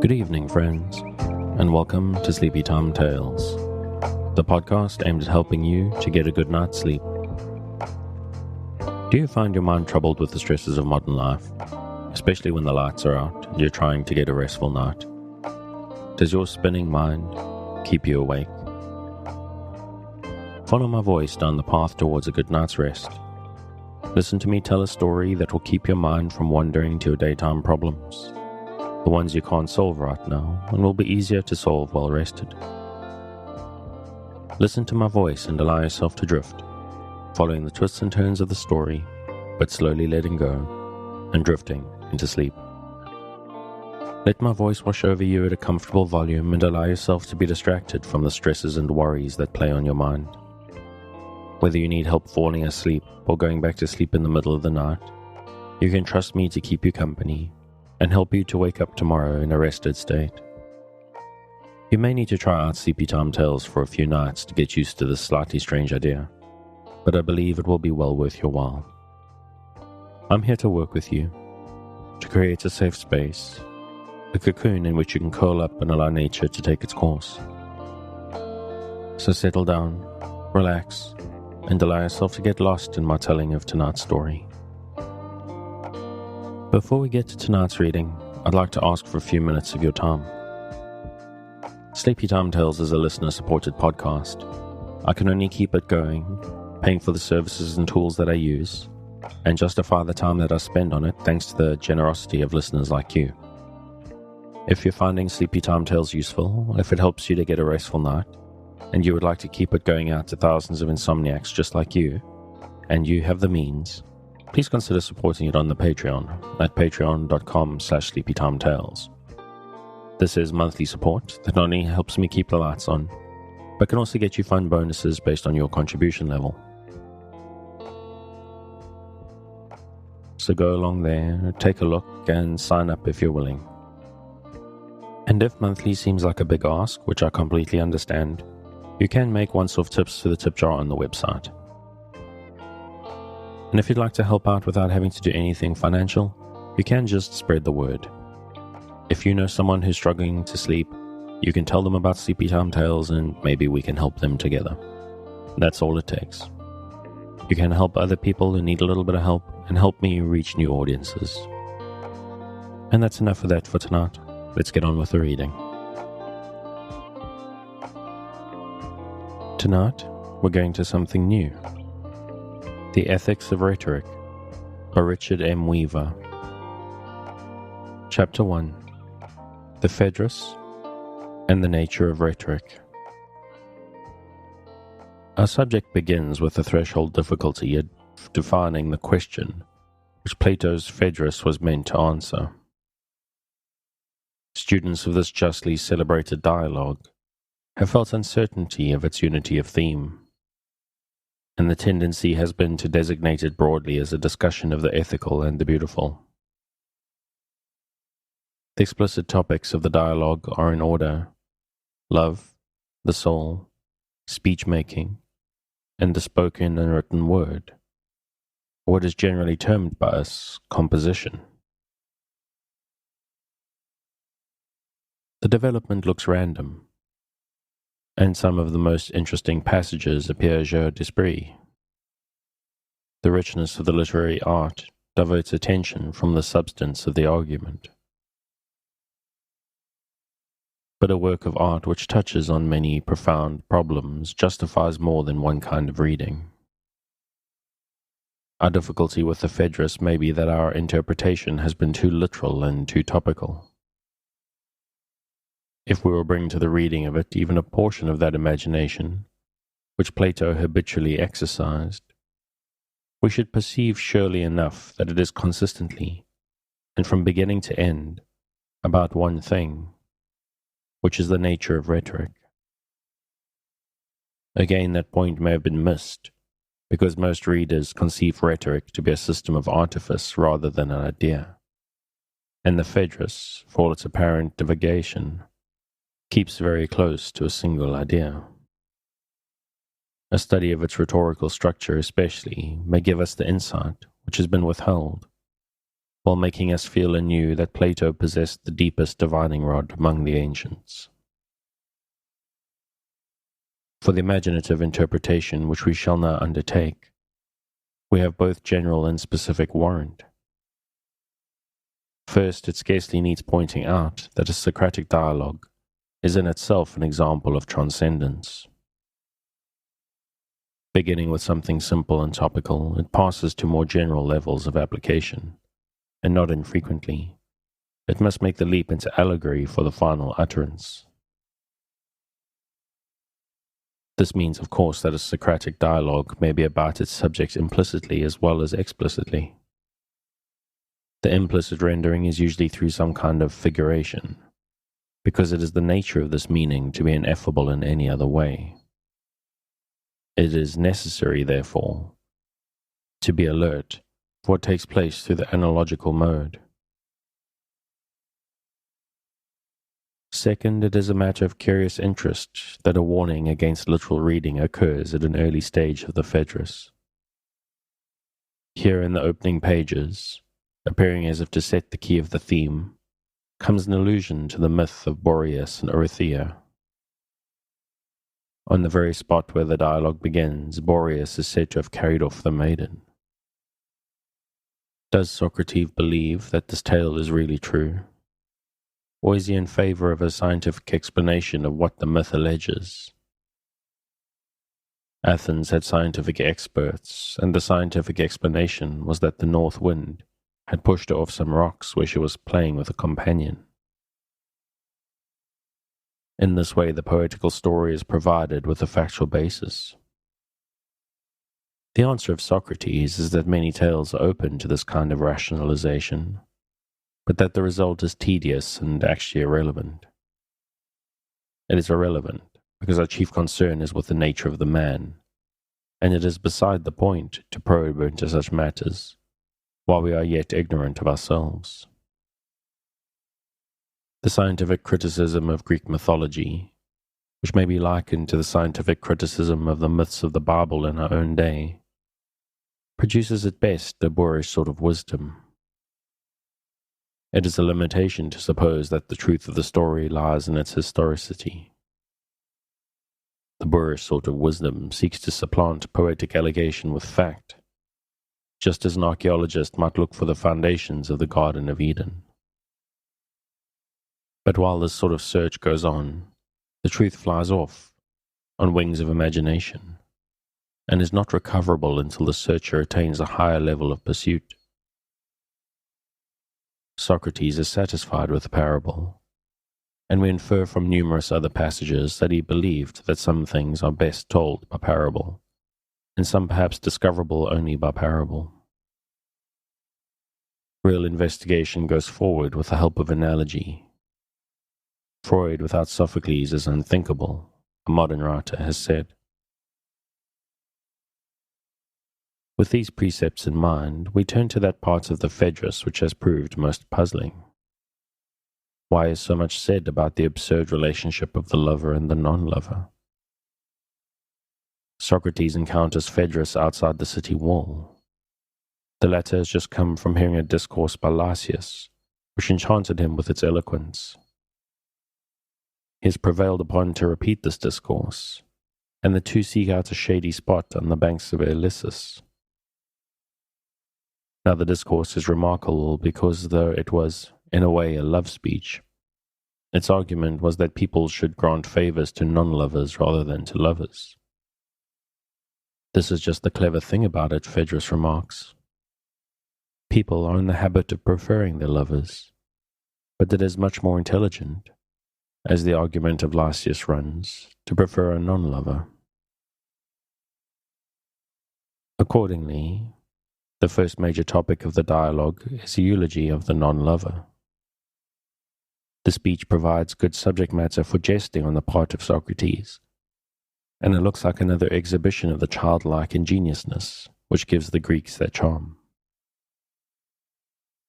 Good evening, friends, and welcome to Sleepy Time Tales, the podcast aimed at helping you to get a good night's sleep. Do you find your mind troubled with the stresses of modern life, especially when the lights are out and you're trying to get a restful night? Does your spinning mind keep you awake? Follow my voice down the path towards a good night's rest. Listen to me tell a story that will keep your mind from wandering to your daytime problems, the ones you can't solve right now and will be easier to solve while rested. Listen to my voice and allow yourself to drift, following the twists and turns of the story, but slowly letting go and drifting into sleep. Let my voice wash over you at a comfortable volume and allow yourself to be distracted from the stresses and worries that play on your mind. Whether you need help falling asleep or going back to sleep in the middle of the night, you can trust me to keep you company and help you to wake up tomorrow in a rested state. You may need to try out Sleepy Time Tales for a few nights to get used to this slightly strange idea, but I believe it will be well worth your while. I'm here to work with you, to create a safe space, a cocoon in which you can curl up and allow nature to take its course. So settle down, relax, and allow yourself to get lost in my telling of tonight's story. Before we get to tonight's reading, I'd like to ask for a few minutes of your time. Sleepy Time Tales is a listener-supported podcast. I can only keep it going, paying for the services and tools that I use, and justify the time that I spend on it thanks to the generosity of listeners like you. If you're finding Sleepy Time Tales useful, if it helps you to get a restful night, and you would like to keep it going out to thousands of insomniacs just like you, and you have the means, please consider supporting it on the Patreon at patreon.com/sleepytimetales. This is monthly support that not only helps me keep the lights on, but can also get you fun bonuses based on your contribution level. So go along there, take a look, and sign up if you're willing. And if monthly seems like a big ask, which I completely understand, you can make once-off tips for the tip jar on the website. And if you'd like to help out without having to do anything financial, you can just spread the word. If you know someone who's struggling to sleep, you can tell them about Sleepy Time Tales and maybe we can help them together. That's all it takes. You can help other people who need a little bit of help and help me reach new audiences. And that's enough of that for tonight. Let's get on with the reading. Tonight, we're going to something new. The Ethics of Rhetoric by Richard M. Weaver. Chapter 1. The Phaedrus and the Nature of Rhetoric. Our subject begins with the threshold difficulty of defining the question which Plato's Phaedrus was meant to answer. Students of this justly celebrated dialogue have felt uncertainty of its unity of theme, and the tendency has been to designate it broadly as a discussion of the ethical and the beautiful. The explicit topics of the dialogue are in order: love, the soul, speech-making, and the spoken and written word, or what is generally termed by us composition. The development looks random, and some of the most interesting passages appear jeu d'esprit. The richness of the literary art diverts attention from the substance of the argument. But a work of art which touches on many profound problems justifies more than one kind of reading. Our difficulty with the Phaedrus may be that our interpretation has been too literal and too topical. If we will bring to the reading of it even a portion of that imagination which Plato habitually exercised, we should perceive surely enough that it is consistently, and from beginning to end, about one thing, which is the nature of rhetoric. Again, that point may have been missed, because most readers conceive rhetoric to be a system of artifice rather than an idea, and the Phaedrus, for all its apparent divagation, keeps very close to a single idea. A study of its rhetorical structure especially may give us the insight which has been withheld, while making us feel anew that Plato possessed the deepest divining rod among the ancients. For the imaginative interpretation which we shall now undertake, we have both general and specific warrant. First, it scarcely needs pointing out that a Socratic dialogue is in itself an example of transcendence. Beginning with something simple and topical, it passes to more general levels of application, and not infrequently, it must make the leap into allegory for the final utterance. This means, of course, that a Socratic dialogue may be about its subject implicitly as well as explicitly. The implicit rendering is usually through some kind of figuration, because it is the nature of this meaning to be ineffable in any other way. It is necessary, therefore, to be alert for what takes place through the analogical mode. Second, it is a matter of curious interest that a warning against literal reading occurs at an early stage of the Phaedrus. Here in the opening pages, appearing as if to set the key of the theme, comes an allusion to the myth of Boreas and Oreithyia. On the very spot where the dialogue begins, Boreas is said to have carried off the maiden. Does Socrates believe that this tale is really true? Or is he in favor of a scientific explanation of what the myth alleges? Athens had scientific experts, and the scientific explanation was that the north wind had pushed her off some rocks where she was playing with a companion. In this way, the poetical story is provided with a factual basis. The answer of Socrates is that many tales are open to this kind of rationalization, but that the result is tedious and actually irrelevant. It is irrelevant because our chief concern is with the nature of the man, and it is beside the point to probe into such matters while we are yet ignorant of ourselves. The scientific criticism of Greek mythology, which may be likened to the scientific criticism of the myths of the Bible in our own day, produces at best a boorish sort of wisdom. It is a limitation to suppose that the truth of the story lies in its historicity. The boorish sort of wisdom seeks to supplant poetic allegation with fact, just as an archaeologist might look for the foundations of the Garden of Eden. But while this sort of search goes on, the truth flies off on wings of imagination and is not recoverable until the searcher attains a higher level of pursuit. Socrates is satisfied with the parable, and we infer from numerous other passages that he believed that some things are best told by parable, and some perhaps discoverable only by parable. Real investigation goes forward with the help of analogy. Freud without Sophocles is unthinkable, a modern writer has said. With these precepts in mind, we turn to that part of the Phaedrus which has proved most puzzling. Why is so much said about the absurd relationship of the lover and the non-lover? Socrates encounters Phaedrus outside the city wall. The latter has just come from hearing a discourse by Lysias, which enchanted him with its eloquence. He is prevailed upon to repeat this discourse, and the two seek out a shady spot on the banks of Ilissus. Now the discourse is remarkable because, though it was, in a way, a love speech, its argument was that people should grant favors to non-lovers rather than to lovers. This is just the clever thing about it, Phaedrus remarks. People are in the habit of preferring their lovers, but it is much more intelligent, as the argument of Lysias runs, to prefer a non-lover. Accordingly, the first major topic of the dialogue is a eulogy of the non-lover. The speech provides good subject matter for jesting on the part of Socrates, and it looks like another exhibition of the childlike ingenuousness which gives the Greeks their charm.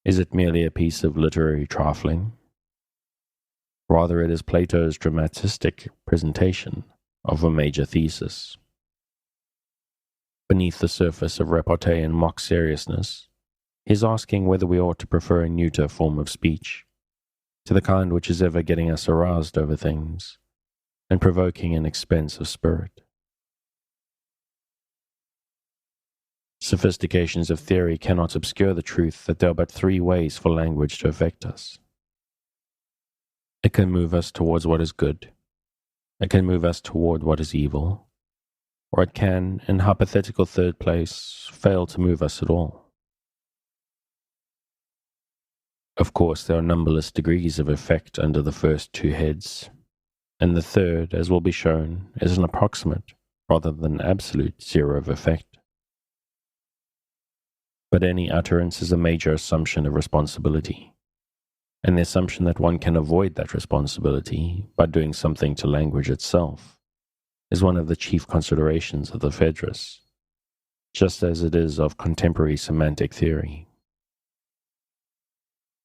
Is it merely a piece of literary trifling? Rather, it is Plato's dramatistic presentation of a major thesis. Beneath the surface of repartee and mock seriousness, He is asking whether we ought to prefer a neuter form of speech, to the kind which is ever getting us aroused over things, and provoking an expense of spirit. Sophistications of theory cannot obscure the truth that there are but three ways for language to affect us. It can move us towards what is good, it can move us toward what is evil, or it can, in hypothetical third place, fail to move us at all. Of course, there are numberless degrees of effect under the first two heads, and the third, as will be shown, is an approximate, rather than absolute, zero of effect. But any utterance is a major assumption of responsibility, and the assumption that one can avoid that responsibility by doing something to language itself is one of the chief considerations of the Phaedrus, just as it is of contemporary semantic theory.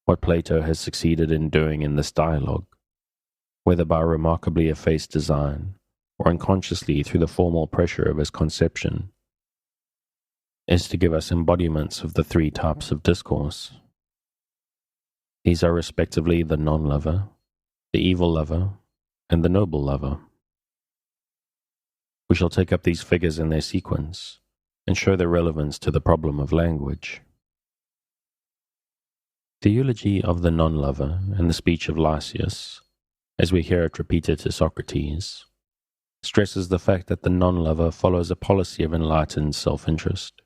What Plato has succeeded in doing in this dialogue, whether by remarkably effaced design or unconsciously through the formal pressure of his conception, is to give us embodiments of the three types of discourse. These are respectively the non-lover, the evil lover, and the noble lover. We shall take up these figures in their sequence and show their relevance to the problem of language. The eulogy of the non-lover and the speech of Lysias, as we hear it repeated to Socrates, stresses the fact that the non-lover follows a policy of enlightened self-interest.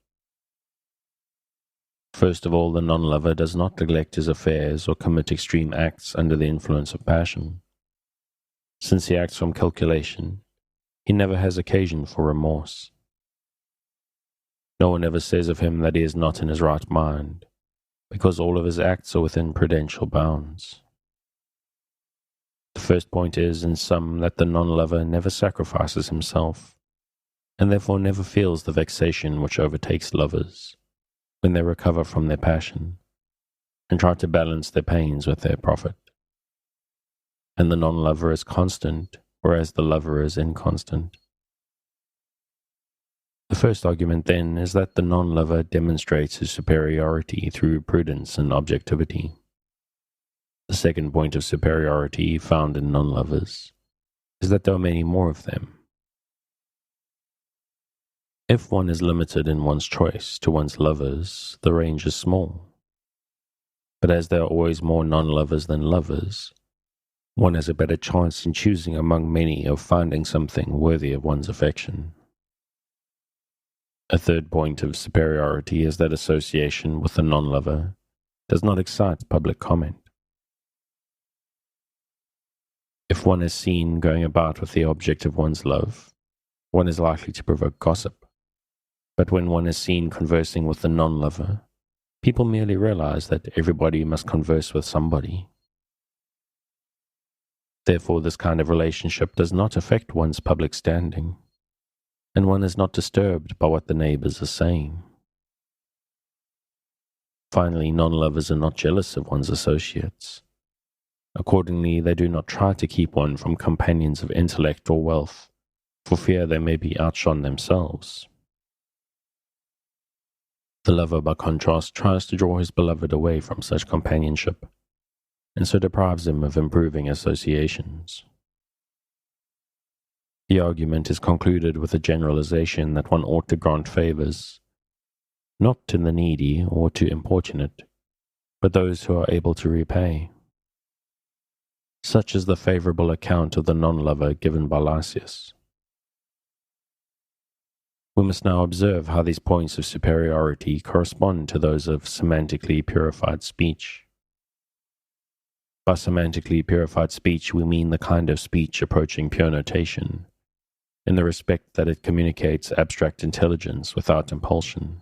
First of all, the non-lover does not neglect his affairs or commit extreme acts under the influence of passion. Since he acts from calculation, he never has occasion for remorse. No one ever says of him that he is not in his right mind, because all of his acts are within prudential bounds. The first point is, in sum, that the non-lover never sacrifices himself, and therefore never feels the vexation which overtakes lovers when they recover from their passion and try to balance their pains with their profit. And the non-lover is constant, whereas the lover is inconstant. The first argument, then, is that the non-lover demonstrates his superiority through prudence and objectivity. The second point of superiority found in non-lovers is that there are many more of them. If one is limited in one's choice to one's lovers, the range is small. But as there are always more non-lovers than lovers, one has a better chance in choosing among many of finding something worthy of one's affection. A third point of superiority is that association with the non-lover does not excite public comment. If one is seen going about with the object of one's love, one is likely to provoke gossip. But when one is seen conversing with the non-lover, people merely realize that everybody must converse with somebody. Therefore, this kind of relationship does not affect one's public standing, and one is not disturbed by what the neighbors are saying. Finally, non-lovers are not jealous of one's associates. Accordingly, they do not try to keep one from companions of intellect or wealth, for fear they may be outshone themselves. The lover, by contrast, tries to draw his beloved away from such companionship, and so deprives him of improving associations. The argument is concluded with a generalization that one ought to grant favors, not to the needy or to importunate, but those who are able to repay. Such is the favorable account of the non-lover given by Lysias. We must now observe how these points of superiority correspond to those of semantically purified speech. By semantically purified speech, we mean the kind of speech approaching pure notation, in the respect that it communicates abstract intelligence without impulsion.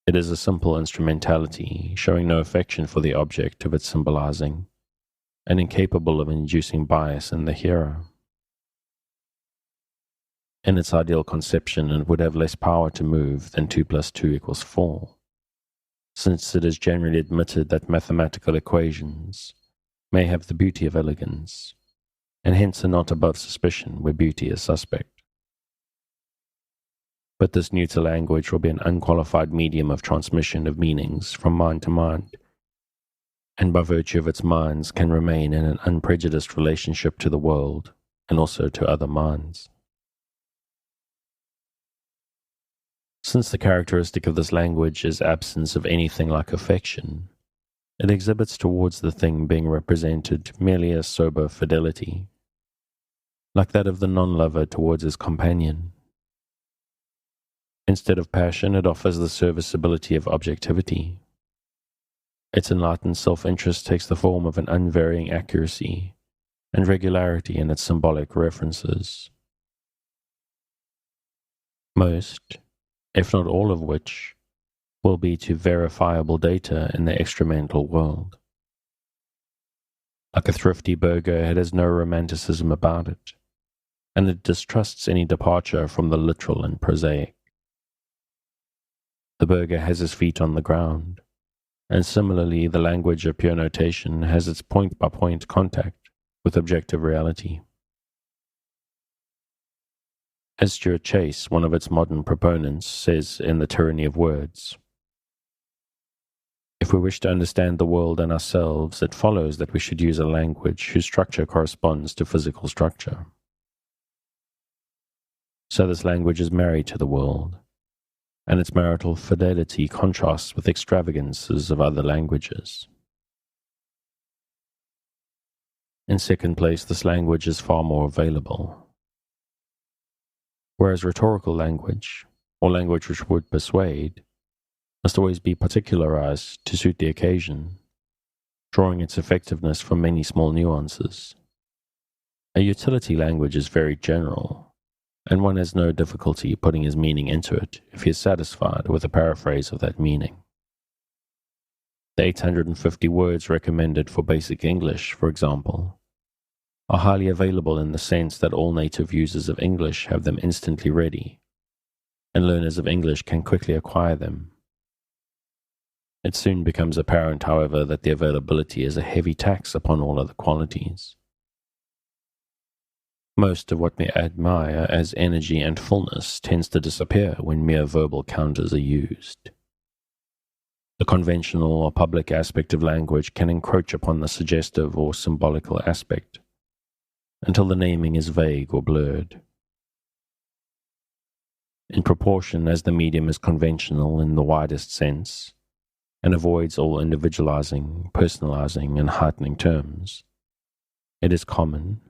It is a simple instrumentality, showing no affection for the object of its symbolizing, and incapable of inducing bias in the hearer. In its ideal conception, it would have less power to move than 2 + 2 = 4, since it is generally admitted that mathematical equations may have the beauty of elegance, and hence are not above suspicion where beauty is suspect. But this neuter language will be an unqualified medium of transmission of meanings from mind to mind, and by virtue of its minds can remain in an unprejudiced relationship to the world and also to other minds. Since the characteristic of this language is absence of anything like affection, it exhibits towards the thing being represented merely a sober fidelity, like that of the non-lover towards his companion. Instead of passion, it offers the serviceability of objectivity. Its enlightened self-interest takes the form of an unvarying accuracy and regularity in its symbolic references. Most, if not all of which, will be to verifiable data in the extramental world. Like a thrifty burger, it has no romanticism about it, and it distrusts any departure from the literal and prosaic. The burger has his feet on the ground, and similarly the language of pure notation has its point-by-point contact with objective reality. As Stuart Chase, one of its modern proponents, says in The Tyranny of Words, if we wish to understand the world and ourselves, it follows that we should use a language whose structure corresponds to physical structure. So this language is married to the world, and its marital fidelity contrasts with extravagances of other languages. In second place, this language is far more available. Whereas rhetorical language, or language which would persuade, must always be particularized to suit the occasion, drawing its effectiveness from many small nuances. A utility language is very general, and one has no difficulty putting his meaning into it if he is satisfied with a paraphrase of that meaning. The 850 words recommended for basic English, for example, are highly available in the sense that all native users of English have them instantly ready, and learners of English can quickly acquire them. It soon becomes apparent, however, that the availability is a heavy tax upon all other qualities. Most of what we admire as energy and fullness tends to disappear when mere verbal counters are used. The conventional or public aspect of language can encroach upon the suggestive or symbolical aspect, until the naming is vague or blurred. In proportion as the medium is conventional in the widest sense, and avoids all individualizing, personalizing, and heightening terms, it is common,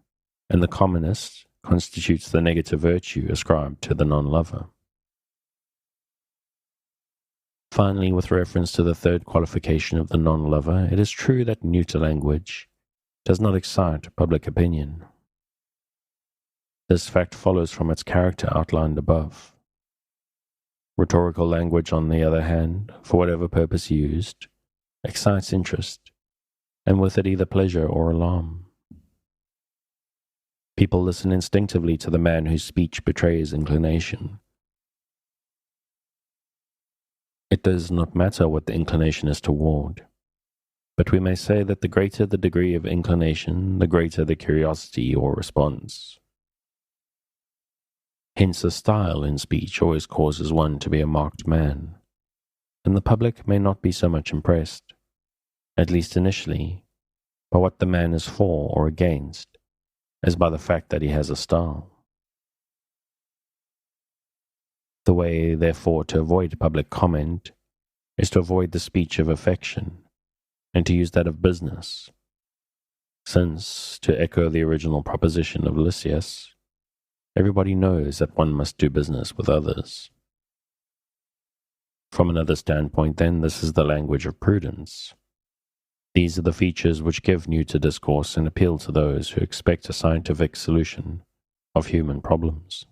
and the commonest constitutes the negative virtue ascribed to the non-lover. Finally, with reference to the third qualification of the non-lover, it is true that neuter language does not excite public opinion. This fact follows from its character outlined above. Rhetorical language, on the other hand, for whatever purpose used, excites interest, and with it either pleasure or alarm. People listen instinctively to the man whose speech betrays inclination. It does not matter what the inclination is toward, but we may say that the greater the degree of inclination, the greater the curiosity or response. Hence a style in speech always causes one to be a marked man, and the public may not be so much impressed, at least initially, by what the man is for or against, as by the fact that he has a style. The way, therefore, to avoid public comment is to avoid the speech of affection, and to use that of business, since, to echo the original proposition of Lysias, everybody knows that one must do business with others. From another standpoint, then, this is the language of prudence. These are the features which give neuter discourse and appeal to those who expect a scientific solution of human problems.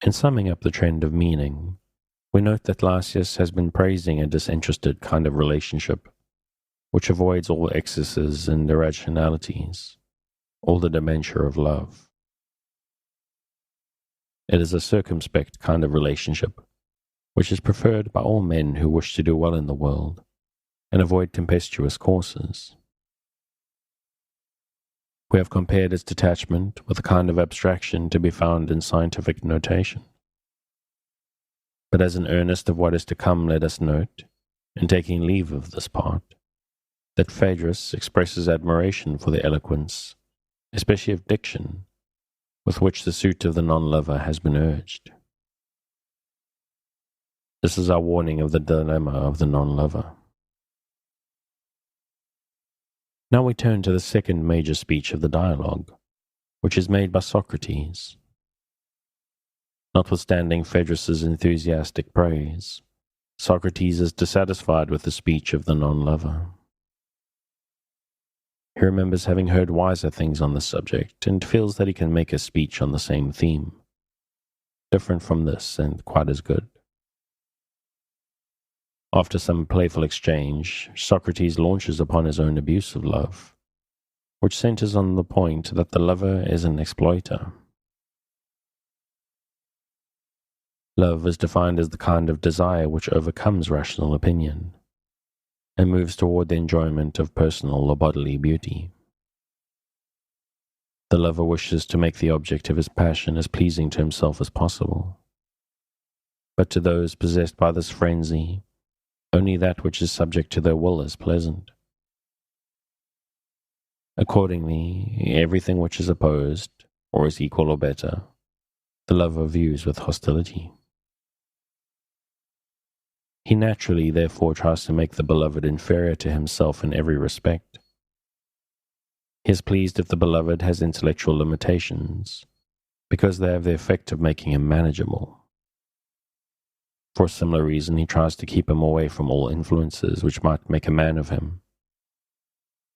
In summing up the trend of meaning, we note that Lysias has been praising a disinterested kind of relationship, which avoids all excesses and irrationalities, all the dementia of love. It is a circumspect kind of relationship, which is preferred by all men who wish to do well in the world and avoid tempestuous courses. We have compared its detachment with a kind of abstraction to be found in scientific notation. But as an earnest of what is to come, let us note, in taking leave of this part, that Phaedrus expresses admiration for the eloquence, especially of diction, with which the suit of the non-lover has been urged. This is our warning of the dilemma of the non-lover. Now we turn to the second major speech of the dialogue, which is made by Socrates. Notwithstanding Phaedrus's enthusiastic praise, Socrates is dissatisfied with the speech of the non-lover. He remembers having heard wiser things on the subject and feels that he can make a speech on the same theme, different from this and quite as good. After some playful exchange, Socrates launches upon his own abuse of love, which centers on the point that the lover is an exploiter. Love is defined as the kind of desire which overcomes rational opinion and moves toward the enjoyment of personal or bodily beauty. The lover wishes to make the object of his passion as pleasing to himself as possible. But to those possessed by this frenzy, only that which is subject to their will is pleasant. Accordingly, everything which is opposed, or is equal or better, the lover views with hostility. He naturally, therefore, tries to make the beloved inferior to himself in every respect. He is pleased if the beloved has intellectual limitations, because they have the effect of making him manageable. For a similar reason, he tries to keep him away from all influences which might make a man of him.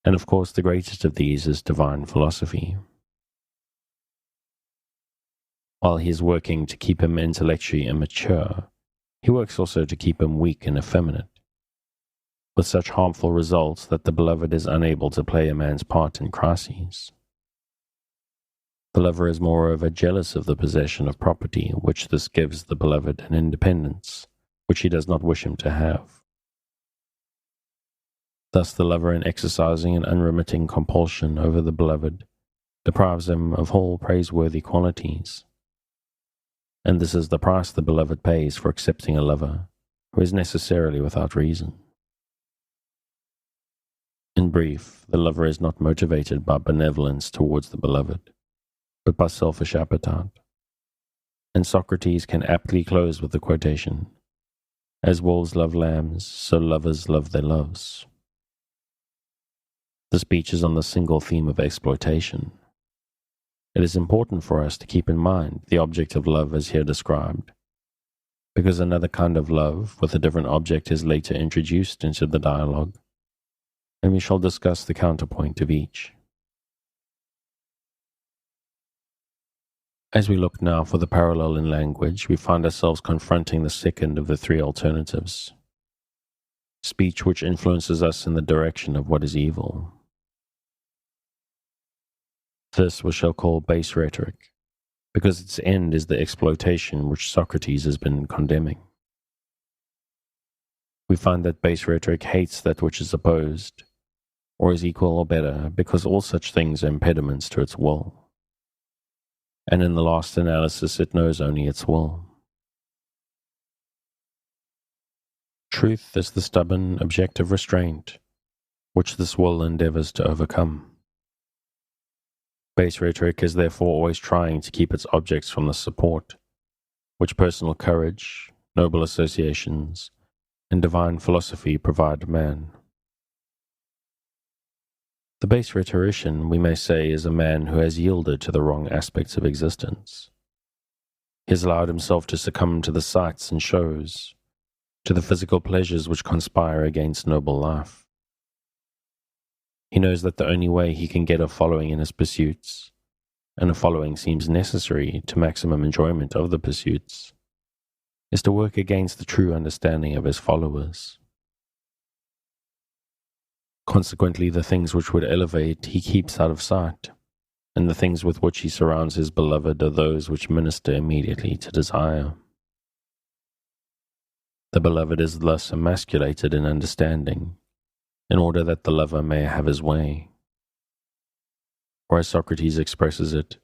And of course, the greatest of these is divine philosophy. While he is working to keep him intellectually immature, he works also to keep him weak and effeminate, with such harmful results that the beloved is unable to play a man's part in crises. The lover is moreover jealous of the possession of property, which this gives the beloved an independence which he does not wish him to have. Thus the lover, in exercising an unremitting compulsion over the beloved, deprives him of all praiseworthy qualities. And this is the price the beloved pays for accepting a lover who is necessarily without reason. In brief, the lover is not motivated by benevolence towards the beloved, but by selfish appetite. And Socrates can aptly close with the quotation, "As wolves love lambs, so lovers love their loves." The speech is on the single theme of exploitation. It is important for us to keep in mind the object of love as here described, because another kind of love with a different object is later introduced into the dialogue, and we shall discuss the counterpoint of each. As we look now for the parallel in language, we find ourselves confronting the second of the three alternatives, speech which influences us in the direction of what is evil. This we shall call base rhetoric, because its end is the exploitation which Socrates has been condemning. We find that base rhetoric hates that which is opposed, or is equal or better, because all such things are impediments to its will. And in the last analysis, it knows only its will. Truth is the stubborn, objective restraint, which this will endeavors to overcome. Base rhetoric is therefore always trying to keep its objects from the support, which personal courage, noble associations, and divine philosophy provide man. The base rhetorician, we may say, is a man who has yielded to the wrong aspects of existence. He has allowed himself to succumb to the sights and shows, to the physical pleasures which conspire against noble life. He knows that the only way he can get a following in his pursuits, and a following seems necessary to maximum enjoyment of the pursuits, is to work against the true understanding of his followers. Consequently, the things which would elevate he keeps out of sight, and the things with which he surrounds his beloved are those which minister immediately to desire. The beloved is thus emasculated in understanding, in order that the lover may have his way. or as Socrates expresses it,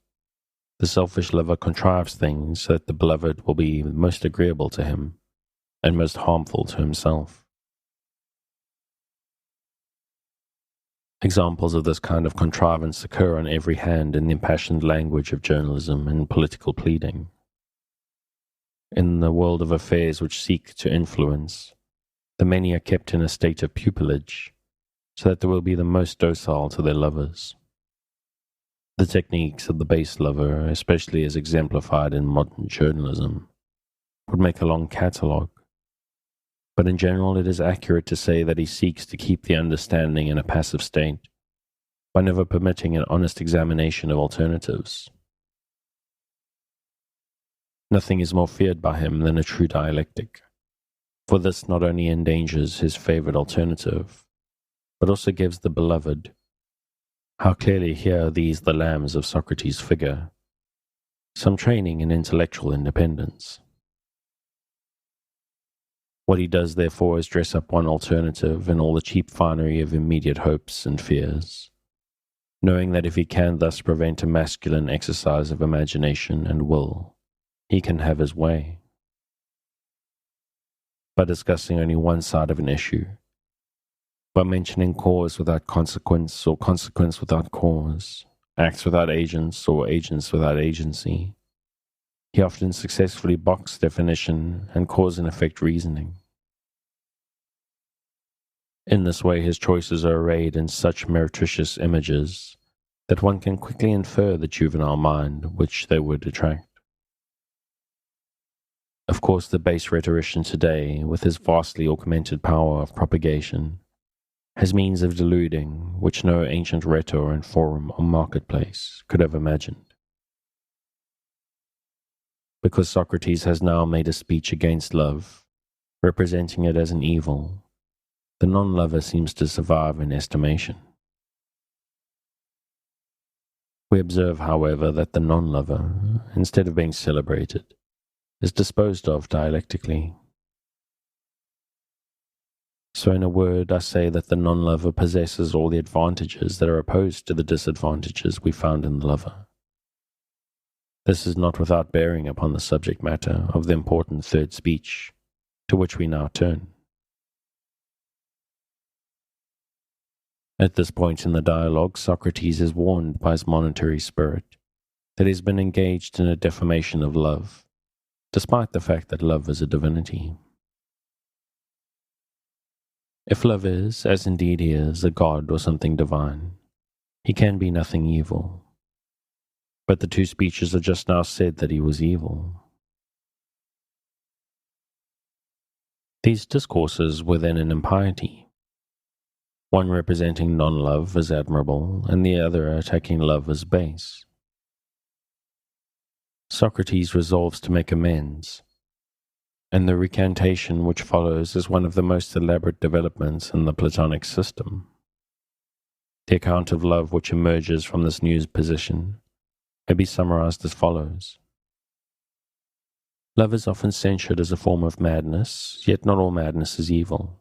the selfish lover contrives things so that the beloved will be most agreeable to him and most harmful to himself. Examples of this kind of contrivance occur on every hand in the impassioned language of journalism and political pleading. In the world of affairs which seek to influence, the many are kept in a state of pupillage, so that they will be the most docile to their lovers. The techniques of the base lover, especially as exemplified in modern journalism, would make a long catalogue, but in general it is accurate to say that he seeks to keep the understanding in a passive state by never permitting an honest examination of alternatives. Nothing is more feared by him than a true dialectic, for this not only endangers his favored alternative, but also gives the beloved, how clearly here these the lambs of Socrates' figure, some training in intellectual independence. What he does, therefore, is dress up one alternative in all the cheap finery of immediate hopes and fears, knowing that if he can thus prevent a masculine exercise of imagination and will, he can have his way. By discussing only one side of an issue, by mentioning cause without consequence or consequence without cause, acts without agents or agents without agency, he often successfully boxes definition and cause and effect reasoning. In this way his choices are arrayed in such meretricious images that one can quickly infer the juvenile mind which they would attract. Of course, the base rhetorician today, with his vastly augmented power of propagation, has means of deluding which no ancient rhetor in forum or marketplace could have imagined. Because Socrates has now made a speech against love, representing it as an evil, the non-lover seems to survive in estimation. We observe, however, that the non-lover, instead of being celebrated, is disposed of dialectically. So in a word, I say that the non-lover possesses all the advantages that are opposed to the disadvantages we found in the lover. This is not without bearing upon the subject matter of the important third speech, to which we now turn. At this point in the dialogue, Socrates is warned by his monetary spirit that he has been engaged in a defamation of love, despite the fact that love is a divinity. If love is, as indeed he is, a god or something divine, he can be nothing evil. But the two speeches have just now said that he was evil. These discourses were then an impiety, one representing non-love as admirable, and the other attacking love as base. Socrates resolves to make amends, and the recantation which follows is one of the most elaborate developments in the Platonic system. The account of love which emerges from this new position may be summarized as follows. Love is often censured as a form of madness, yet not all madness is evil.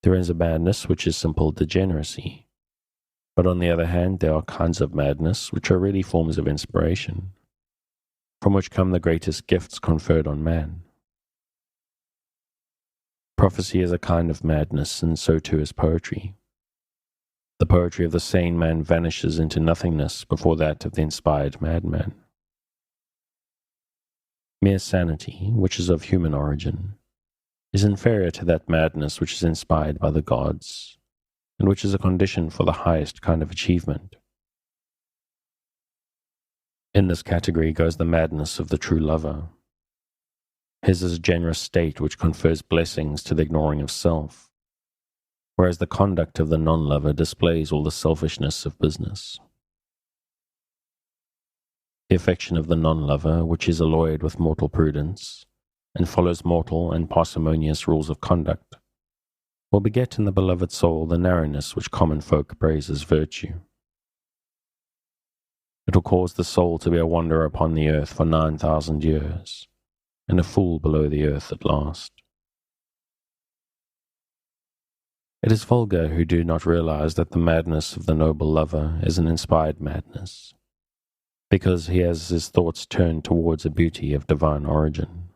There is a madness which is simple degeneracy, but on the other hand there are kinds of madness which are really forms of inspiration, from which come the greatest gifts conferred on man. Prophecy is a kind of madness, and so too is poetry. The poetry of the sane man vanishes into nothingness before that of the inspired madman. Mere sanity, which is of human origin, is inferior to that madness which is inspired by the gods, and which is a condition for the highest kind of achievement. In this category goes the madness of the true lover. His is a generous state which confers blessings to the ignoring of self, whereas the conduct of the non-lover displays all the selfishness of business. The affection of the non-lover, which is alloyed with mortal prudence, and follows mortal and parsimonious rules of conduct, will beget in the beloved soul the narrowness which common folk praise as virtue. It will cause the soul to be a wanderer upon the earth for 9,000 years, and a fool below the earth at last. It is vulgar who do not realize that the madness of the noble lover is an inspired madness, because he has his thoughts turned towards a beauty of divine origin.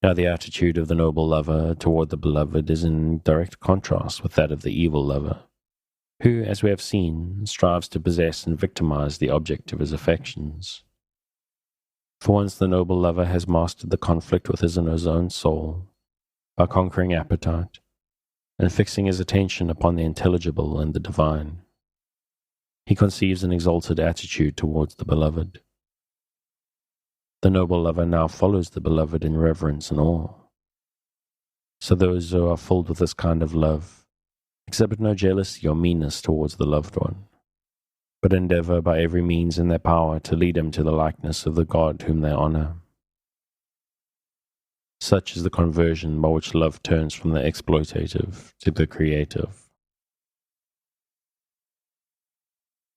Now the attitude of the noble lover toward the beloved is in direct contrast with that of the evil lover, who, as we have seen, strives to possess and victimize the object of his affections. For once the noble lover has mastered the conflict within his own soul, by conquering appetite, and fixing his attention upon the intelligible and the divine, he conceives an exalted attitude towards the beloved. The noble lover now follows the beloved in reverence and awe. So those who are filled with this kind of love exhibit no jealousy or meanness towards the loved one, but endeavor by every means in their power to lead him to the likeness of the God whom they honor. Such is the conversion by which love turns from the exploitative to the creative.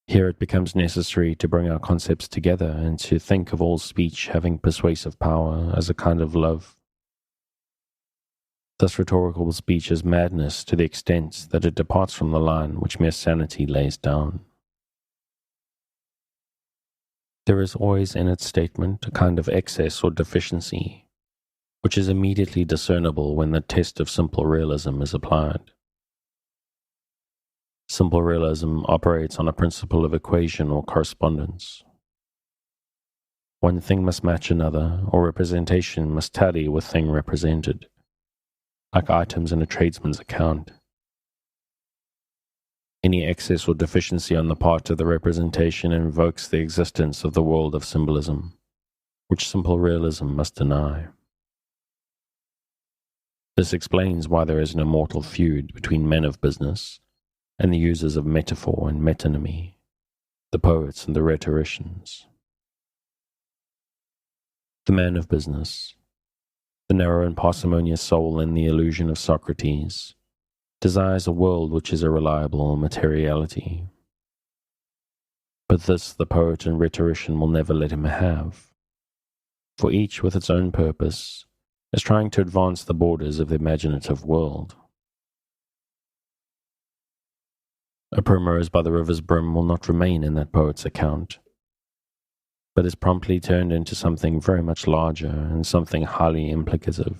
Here it becomes necessary to bring our concepts together and to think of all speech having persuasive power as a kind of love. Thus rhetorical speech is madness to the extent that it departs from the line which mere sanity lays down. There is always in its statement a kind of excess or deficiency, which is immediately discernible when the test of simple realism is applied. Simple realism operates on a principle of equation or correspondence. One thing must match another, or representation must tally with thing represented, like items in a tradesman's account. Any excess or deficiency on the part of the representation invokes the existence of the world of symbolism, which simple realism must deny. This explains why there is an immortal feud between men of business and the users of metaphor and metonymy, the poets and the rhetoricians. The man of business, the narrow and parsimonious soul in the illusion of Socrates, desires a world which is a reliable materiality. But this the poet and rhetorician will never let him have, for each with its own purpose is trying to advance the borders of the imaginative world. A primrose by the river's brim will not remain in that poet's account, but is promptly turned into something very much larger and something highly implicative.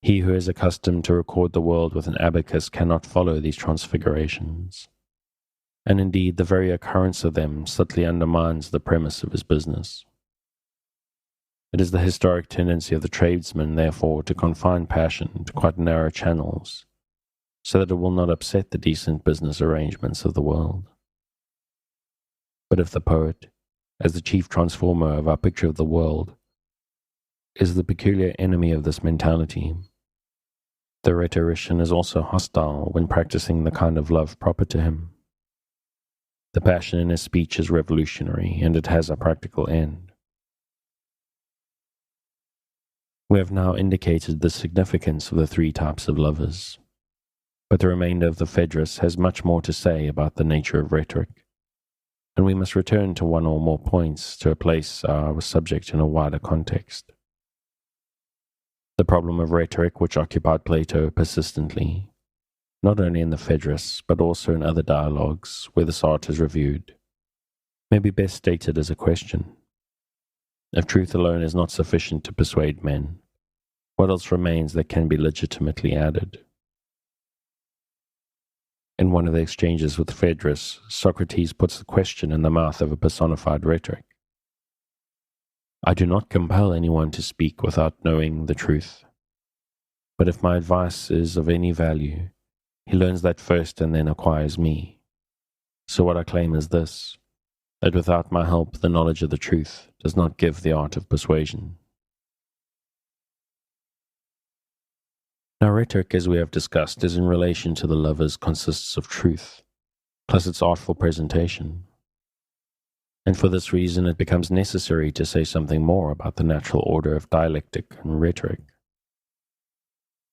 He who is accustomed to record the world with an abacus cannot follow these transfigurations, and indeed the very occurrence of them subtly undermines the premise of his business. It is the historic tendency of the tradesman, therefore, to confine passion to quite narrow channels, so that it will not upset the decent business arrangements of the world. But if the poet, as the chief transformer of our picture of the world, is the peculiar enemy of this mentality, the rhetorician is also hostile when practicing the kind of love proper to him. The passion in his speech is revolutionary, and it has a practical end. We have now indicated the significance of the three types of lovers, but the remainder of the Phaedrus has much more to say about the nature of rhetoric, and we must return to one or more points to place our subject in a wider context. The problem of rhetoric, which occupied Plato persistently, not only in the Phaedrus, but also in other dialogues where this art is reviewed, may be best stated as a question. If truth alone is not sufficient to persuade men, what else remains that can be legitimately added? In one of the exchanges with Phaedrus, Socrates puts the question in the mouth of a personified rhetoric. I do not compel anyone to speak without knowing the truth, but if my advice is of any value, he learns that first and then acquires me. So what I claim is this, that without my help the knowledge of the truth does not give the art of persuasion. Now rhetoric, as we have discussed, is in relation to the lovers consists of truth, plus its artful presentation. And for this reason it becomes necessary to say something more about the natural order of dialectic and rhetoric.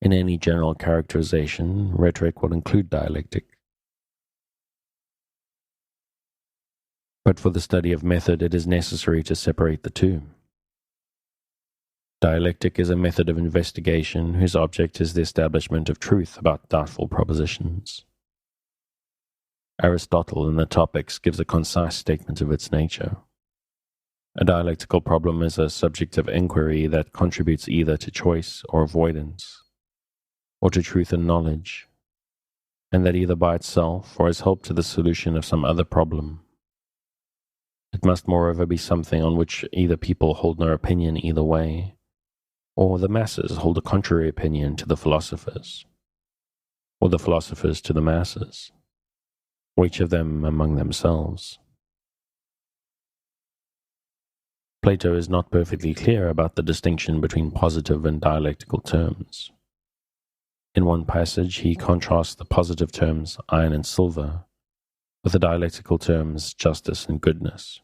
In any general characterization, rhetoric will include dialectic. But for the study of method, it is necessary to separate the two. Dialectic is a method of investigation whose object is the establishment of truth about doubtful propositions. Aristotle in the Topics gives a concise statement of its nature. A dialectical problem is a subject of inquiry that contributes either to choice or avoidance, or to truth and knowledge, and that either by itself or as help to the solution of some other problem. It must moreover be something on which either people hold no opinion either way, or the masses hold a contrary opinion to the philosophers, or the philosophers to the masses, or each of them among themselves. Plato is not perfectly clear about the distinction between positive and dialectical terms. In one passage, he contrasts the positive terms iron and silver with the dialectical terms justice and goodness.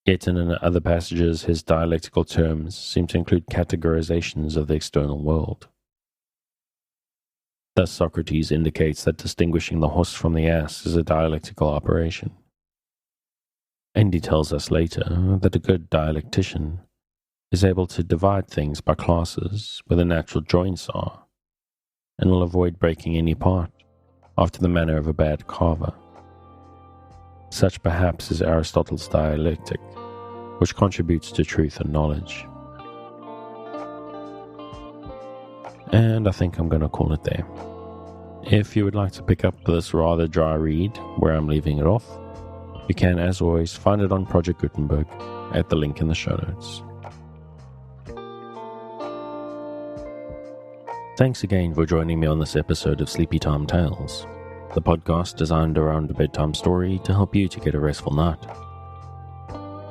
Yet in other passages, his dialectical terms seem to include categorizations of the external world. Thus, Socrates indicates that distinguishing the horse from the ass is a dialectical operation. And he tells us later that a good dialectician is able to divide things by classes where the natural joints are, and will avoid breaking any part after the manner of a bad carver. Such perhaps is Aristotle's dialectic, which contributes to truth and knowledge. And I think I'm going to call it there. If you would like to pick up this rather dry read where I'm leaving it off, you can, as always, find it on Project Gutenberg at the link in the show notes. Thanks again for joining me on this episode of Sleepy Time Tales, the podcast designed around a bedtime story to help you to get a restful night.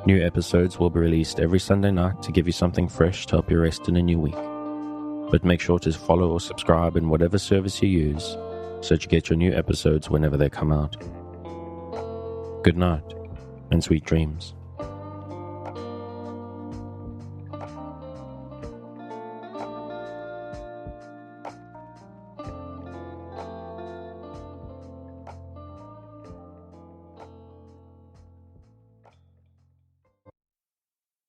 New episodes will be released every Sunday night to give you something fresh to help you rest in a new week. But make sure to follow or subscribe in whatever service you use so that you get your new episodes whenever they come out. Good night, and sweet dreams.